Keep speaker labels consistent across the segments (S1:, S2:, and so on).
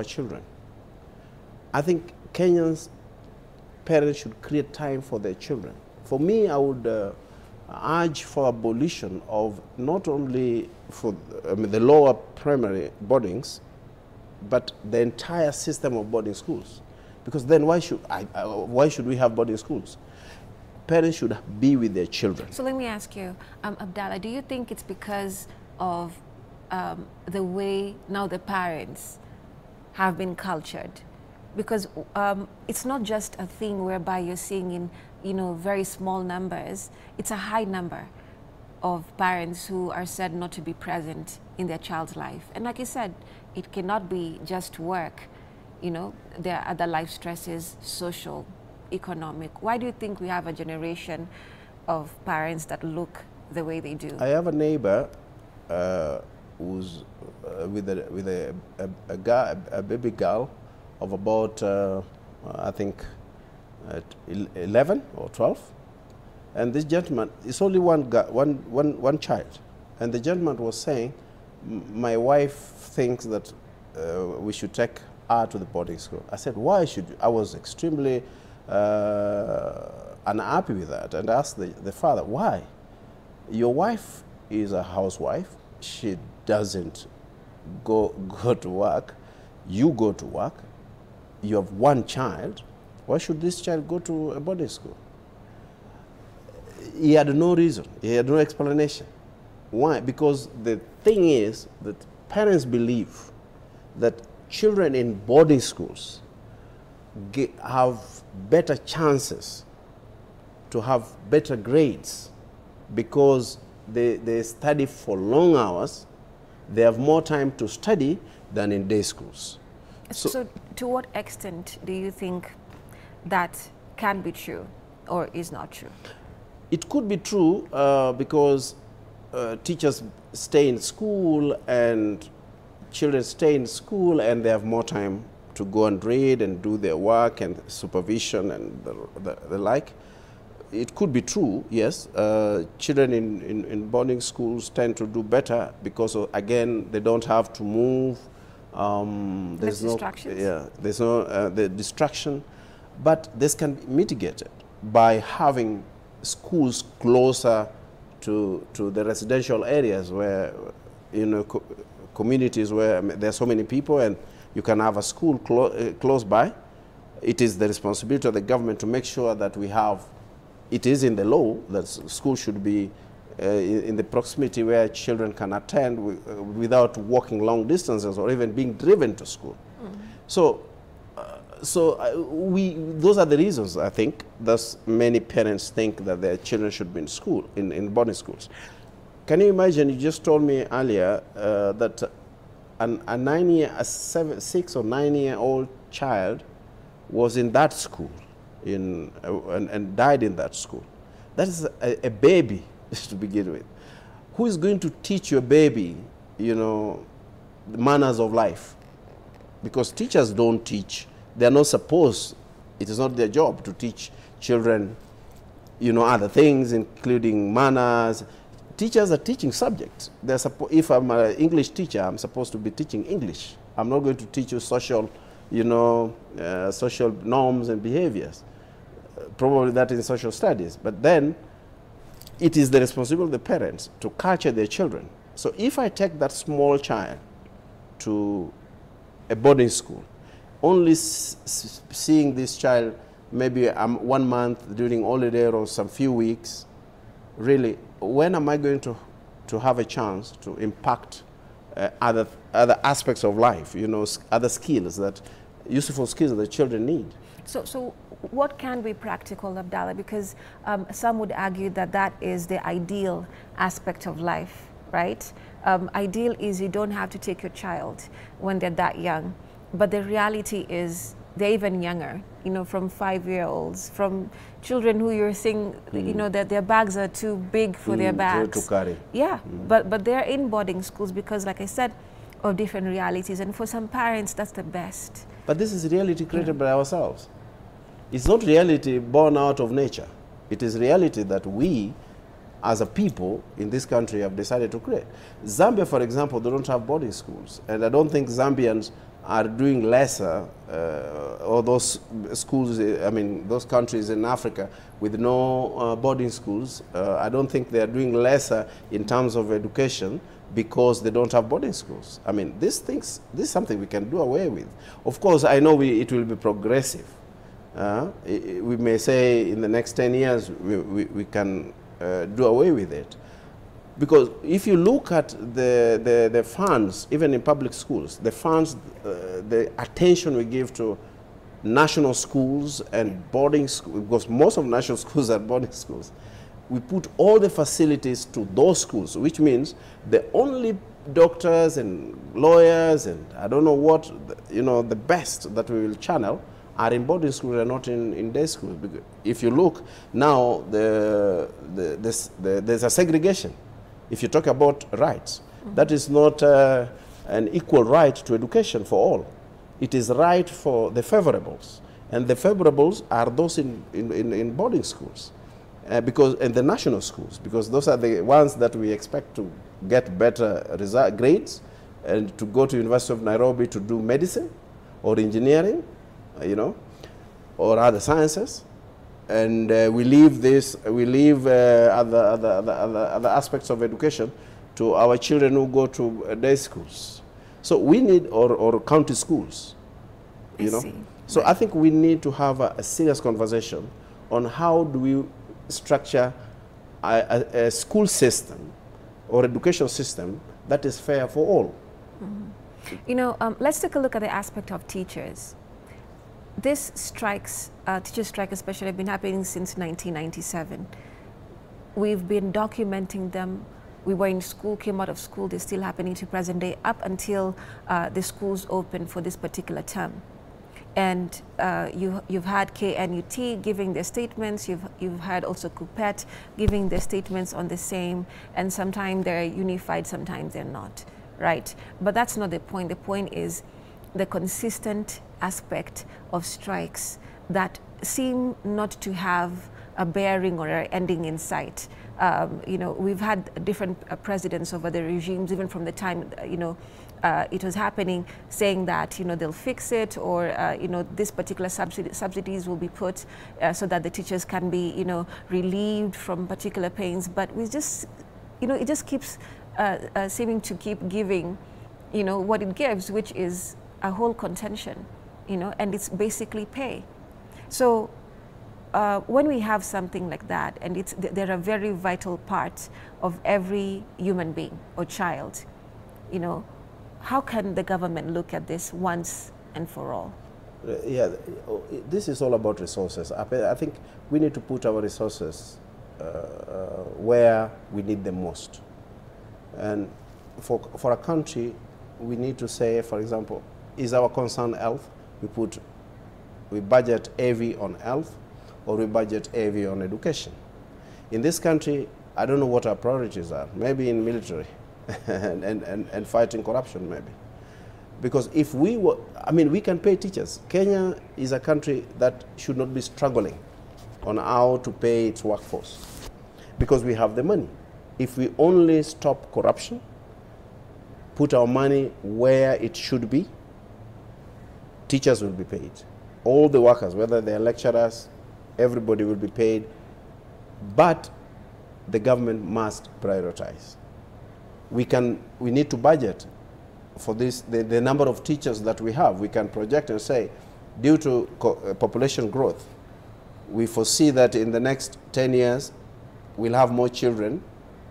S1: our children. I think Kenyans parents should create time for their children. For me, I would urge for abolition of not only for the lower primary boardings, but the entire system of boarding schools. Because then why should we have boarding schools? Parents should be with their children.
S2: So let me ask you, Abdallah, do you think it's because of the way now the parents have been cultured? Because it's not just a thing whereby you're seeing in very small numbers. It's a high number of parents who are said not to be present in their child's life. And like you said, it cannot be just work. There are other life stresses, social, economic. Why do you think we have a generation of parents that look the way they do?
S1: I have a neighbor who's with a baby girl of about, I think, 11 or 12. And this gentleman, it's only one child. And the gentleman was saying, my wife thinks that we should take her to the boarding school. I said, why should you? I was extremely unhappy with that, and asked the father, why? Your wife is a housewife. She doesn't go to work. You go to work. You have one child. Why should this child go to a boarding school? He had no reason. He had no explanation. Why? Because the thing is that parents believe that children in boarding schools have better chances to have better grades because they study for long hours. They have more time to study than in day schools.
S2: So to what extent do you think that can be true or is not true?
S1: It could be true because teachers stay in school and children stay in school and they have more time to go and read and do their work and supervision and the like. It could be true, yes. Children in boarding schools tend to do better because, again, they don't have to move. There's no distractions. Yeah, there's no the distraction, but this can be mitigated by having schools closer to the residential areas where, communities where there are so many people and you can have a school close by. It is the responsibility of the government to make sure that we have, it is in the law that school should be in the proximity where children can attend without walking long distances or even being driven to school. Mm-hmm. Those are the reasons, I think, that many parents think that their children should be in school, in boarding schools. Can you imagine, you just told me earlier that a 6 or 9-year-old child was in that school and died in that school. That is a baby to begin with. Who is going to teach your baby, the manners of life? Because teachers don't teach. They are not supposed, it is not their job to teach children, other things, including manners. Teachers are teaching subjects. If I'm an English teacher, I'm supposed to be teaching English. I'm not going to teach you social, social norms and behaviors. Probably that in social studies. But then it is the responsibility of the parents to culture their children. So if I take that small child to a boarding school, only seeing this child maybe 1 month during holiday or some few weeks, really, when am I going to have a chance to impact other aspects of life, other skills, useful skills that children need?
S2: So what can be practical, Abdallah? Because some would argue that is the ideal aspect of life, right? Ideal is you don't have to take your child when they're that young. But the reality is they're even younger, from 5-year-olds, from children who you're seeing, that their bags are too big for their bags.
S1: To carry.
S2: Yeah, but they're in boarding schools because, like I said, of different realities. And for some parents, that's the best.
S1: But this is reality created by ourselves. It's not reality born out of nature. It is reality that we, as a people in this country, have decided to create. Zambia, for example, they don't have boarding schools. And I don't think Zambians are doing lesser, or those schools, I mean, those countries in Africa with no boarding schools, I don't think they are doing lesser in terms of education because they don't have boarding schools. I mean, this is something we can do away with. Of course, I know it will be progressive. We may say in the next 10 years we can do away with it. Because if you look at the funds, even in public schools, the funds, the attention we give to national schools and boarding schools, because most of national schools are boarding schools, we put all the facilities to those schools, which means the only doctors and lawyers and I don't know what, the best that we will channel are in boarding schools and not in day schools. Because if you look now, there's a segregation. If you talk about rights, that is not an equal right to education for all. It is right for the favorables. And the favorables are those in boarding schools, and the national schools, because those are the ones that we expect to get better grades and to go to University of Nairobi to do medicine or engineering, or other sciences. And we leave other aspects of education to our children who go to day schools. So we need, or county schools, So I think we need to have a serious conversation on how do we structure a school system or education system that is fair for all.
S2: Let's take a look at the aspect of teachers. This strikes, teacher strike especially, have been happening since 1997. We've been documenting them. We were in school, came out of school, they're still happening to present day up until the schools open for this particular term. And you've had KNUT giving their statements, you've had also Coupet giving their statements on the same, and sometimes they're unified, sometimes they're not, right? But that's not the point. The point is the consistent aspect of strikes that seem not to have a bearing or an ending in sight. We've had different presidents over the regimes, even from the time, it was happening, saying that, they'll fix it, or, this particular subsidies will be put so that the teachers can be, relieved from particular pains. But we just, it just keeps seeming to keep giving, what it gives, which is a whole contention, and it's basically pay. So when we have something like that, and they're a very vital part of every human being or child, how can the government look at this once and for all?
S1: Yeah, this is all about resources. I think we need to put our resources where we need them most. And for a country, we need to say, for example, is our concern health? We budget heavy on health, or we budget heavy on education. In this country, I don't know what our priorities are. Maybe in military and fighting corruption, maybe. Because if we were, we can pay teachers. Kenya is a country that should not be struggling on how to pay its workforce, because we have the money. If we only stop corruption, put our money where it should be, teachers will be paid. All the workers, whether they're lecturers, everybody will be paid. But the government must prioritize. We need to budget for this, the number of teachers that we have. We can project and say, due to population growth, we foresee that in the next 10 years, we'll have more children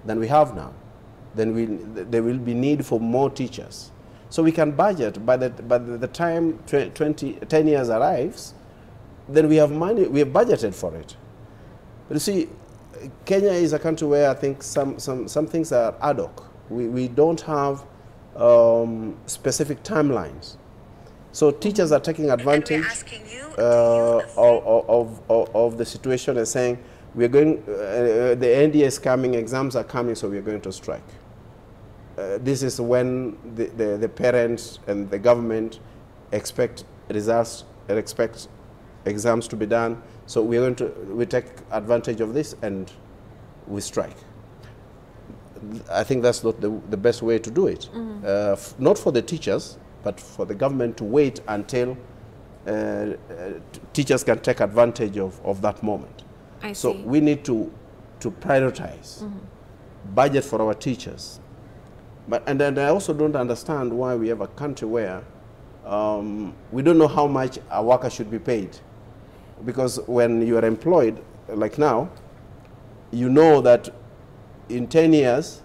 S1: than we have now. Then there will be need for more teachers. So we can budget. By the time 10 years arrives, then we have money, we have budgeted for it. But you see, Kenya is a country where I think some things are ad hoc. We don't have specific timelines. So teachers are taking advantage of the situation and saying, we're going, the NDA is coming, exams are coming, so we're going to strike. This is when the parents and the government expect results and expect exams to be done. So we take advantage of this and we strike. I think that's not the best way to do it. Not for the teachers, but for the government to wait until teachers can take advantage of that moment. So we need to prioritize, budget for our teachers. And then I also don't understand why we have a country where we don't know how much a worker should be paid. Because when you are employed, like now, you know that in 10 years,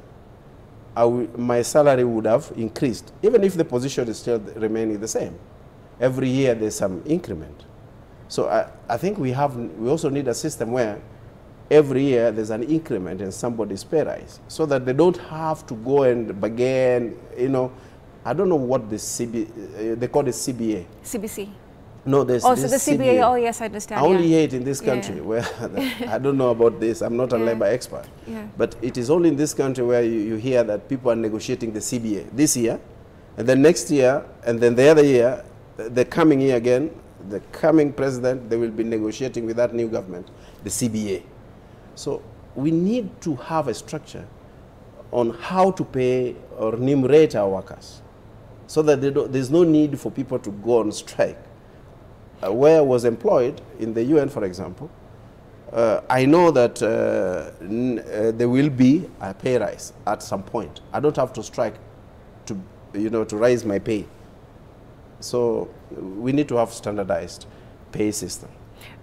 S1: my salary would have increased, even if the position is still remaining the same. Every year there's some increment. So I think we also need a system where every year there's an increment in somebody's pay rise, so that they don't have to go and bargain, you know. I don't know what the they call it CBA. CBC. No, there's
S2: also the CBA. Oh yes, I understand.
S1: I only hear it in this country where I don't know about this. I'm not a labor expert. But it is only in this country where you hear that people are negotiating the CBA this year, and then next year, and then the other year, the coming year again, the coming president, they will be negotiating with that new government, the CBA. So we need to have a structure on how to pay or remunerate our workers, so that there's no need for people to go on strike. Where I was employed in the UN, for example, I know that there will be a pay rise at some point. I don't have to strike to raise my pay. So we need to have standardized pay system.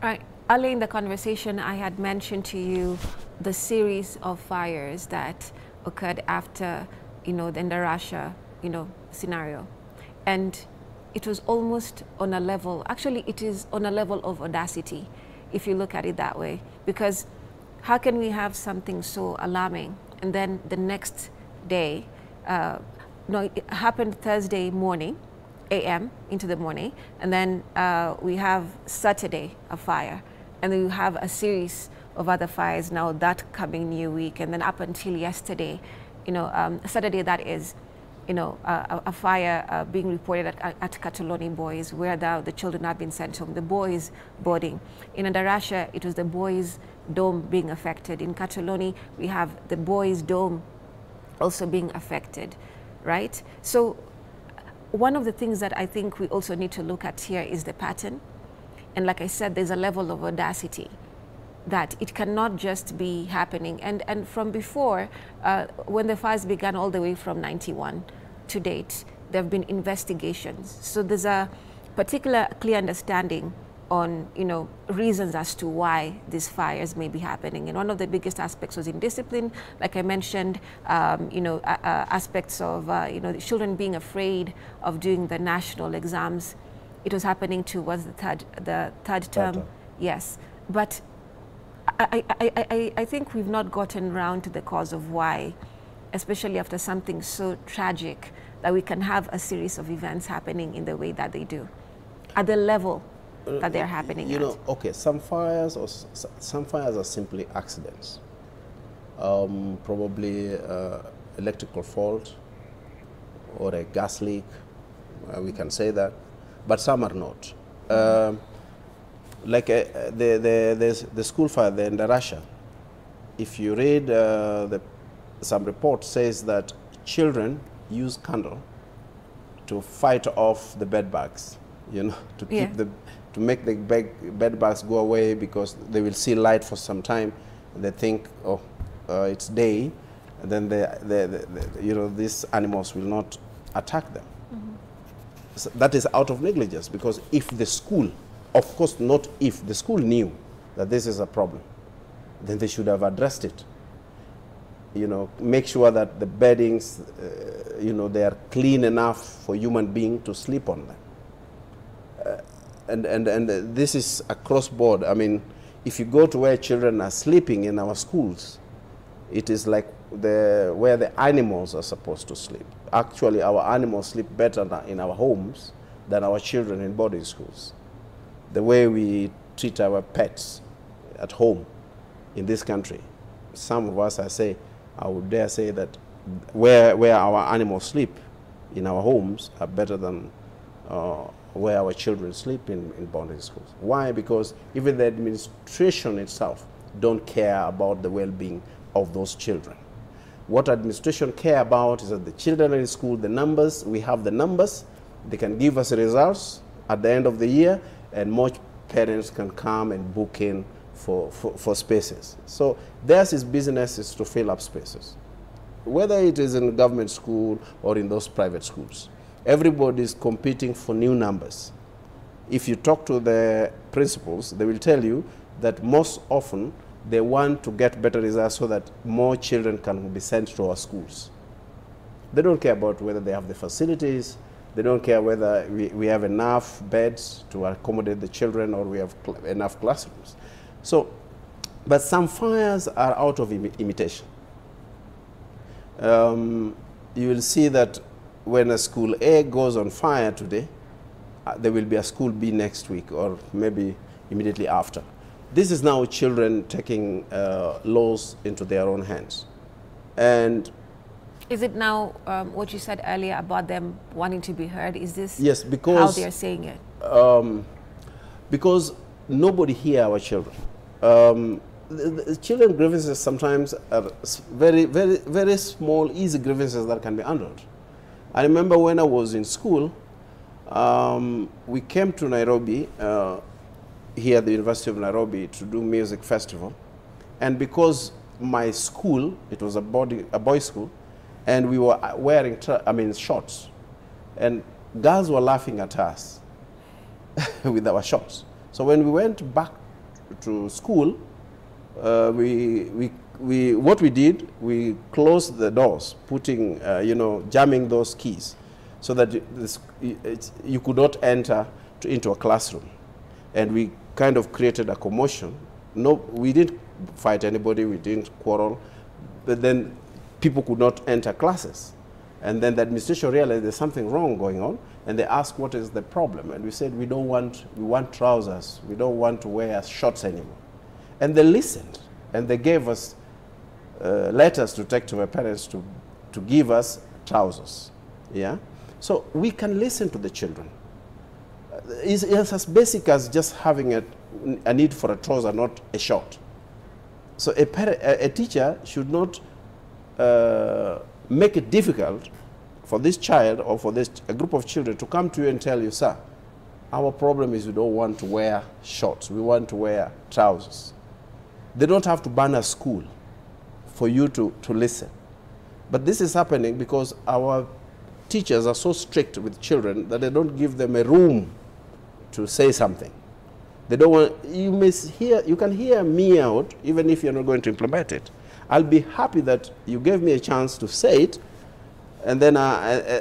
S2: Right. Early in the conversation, I had mentioned to you the series of fires that occurred after, the Russia, scenario, and it was almost on a level. Actually, it is on a level of audacity, if you look at it that way, because how can we have something so alarming and then the next day, it happened Thursday morning, AM into the morning, and then we have Saturday a fire, and then you have a series of other fires now that coming new week, and then up until yesterday, Saturday that is, a fire being reported at Katoloni Boys, where the children have been sent home, the boys boarding. In Andarasha, it was the boys' dome being affected. In Katoloni, we have the boys' dome also being affected, right? So one of the things that I think we also need to look at here is the pattern. And like I said, there's a level of audacity that it cannot just be happening. And from before, when the fires began all the way from 91 to date, there have been investigations. So there's a particular clear understanding on, reasons as to why these fires may be happening. And one of the biggest aspects was indiscipline, like I mentioned, aspects of, the children being afraid of doing the national exams. It was happening towards the third term, yes. But I think we've not gotten round to the cause of why, especially after something so tragic, that we can have a series of events happening in the way that they do, at the level that they're happening at.
S1: Okay, some fires are simply accidents. Probably electrical fault or a gas leak, we can say that, but some are not. Like the school fire in Russia, if you read some report says that children use candle to fight off the bed bugs, to keep to make the bed bugs go away, because they will see light for some time and they think, oh, it's day, and then these animals will not attack them. So that is out of negligence, because if the school, of course not if, the school knew that this is a problem, then they should have addressed it. Make sure that the beddings, they are clean enough for human being to sleep on them. And this is across board. I mean, if you go to where children are sleeping in our schools, it is like where the animals are supposed to sleep. Actually, our animals sleep better in our homes than our children in boarding schools. The way we treat our pets at home in this country, some of us, I would dare say that where our animals sleep in our homes are better than where our children sleep in boarding schools. Why? Because even the administration itself don't care about the well-being of those children. What administration care about is that the children are in school, the numbers, we have the numbers, They can give us results at the end of the year, and more parents can come and book in for spaces. So theirs is business is to fill up spaces, whether it is in government school or in those private schools. Everybody is competing for new numbers. If you talk to the principals, they will tell you that most often they want to get better results so that more children can be sent to our schools. They don't care about whether they have the facilities. They don't care whether we have enough beds to accommodate the children or we have enough classrooms. So, but some fires are out of imitation. You will see that when a school A goes on fire today, there will be a school B next week or maybe immediately after. This is now children taking laws into their own hands. And
S2: is it now what you said earlier about them wanting to be heard? Is this
S1: yes, because,
S2: how they're saying it?
S1: Because nobody hears our children. The children grievances sometimes are very, very, very small, easy grievances that can be handled. I remember when I was in school, we came to Nairobi, here at the University of Nairobi, to do music festival. And because my school, it was a boys' school, and we were wearing, shorts, and girls were laughing at us with our shorts. So when we went back to school, what we did, we closed the doors, putting, jamming those keys, so that you could not enter into a classroom. And we kind of created a commotion. No, we didn't fight anybody, we didn't quarrel, but then people could not enter classes. And then the administration realized there's something wrong going on, and they asked what is the problem. And we said, we want trousers, we don't want to wear shorts anymore. And they listened, and they gave us letters to take to my parents to give us trousers. Yeah? So we can listen to the children. It's as basic as just having a need for a trouser, not a short. So a teacher should not make it difficult for this child or for a group of children to come to you and tell you, sir, our problem is we don't want to wear shorts, we want to wear trousers. They don't have to ban a school for you to listen. But this is happening because our teachers are so strict with children that they don't give them a room to say something. They don't want, you can hear me out even if you're not going to implement it. I'll be happy that you gave me a chance to say it, and then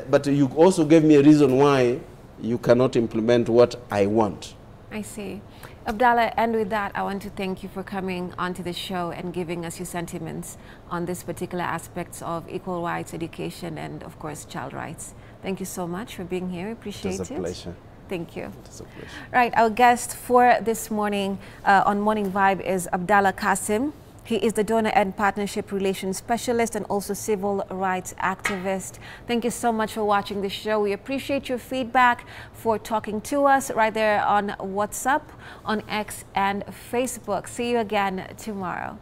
S1: but you also gave me a reason why you cannot implement what I want.
S2: I see. Abdallah, and with that, I want to thank you for coming onto the show and giving us your sentiments on this particular aspects of equal rights, education, and of course, child rights. Thank you so much for being here. Appreciate it.
S1: It's a pleasure.
S2: Thank you.
S1: It's a pleasure.
S2: Right, our guest for this morning on Morning Vibe is Abdallah Kasim. He is the Donor and Partnership Relations Specialist and also Civil Rights Activist. Thank you so much for watching the show. We appreciate your feedback, for talking to us right there on WhatsApp, on X and Facebook. See you again tomorrow.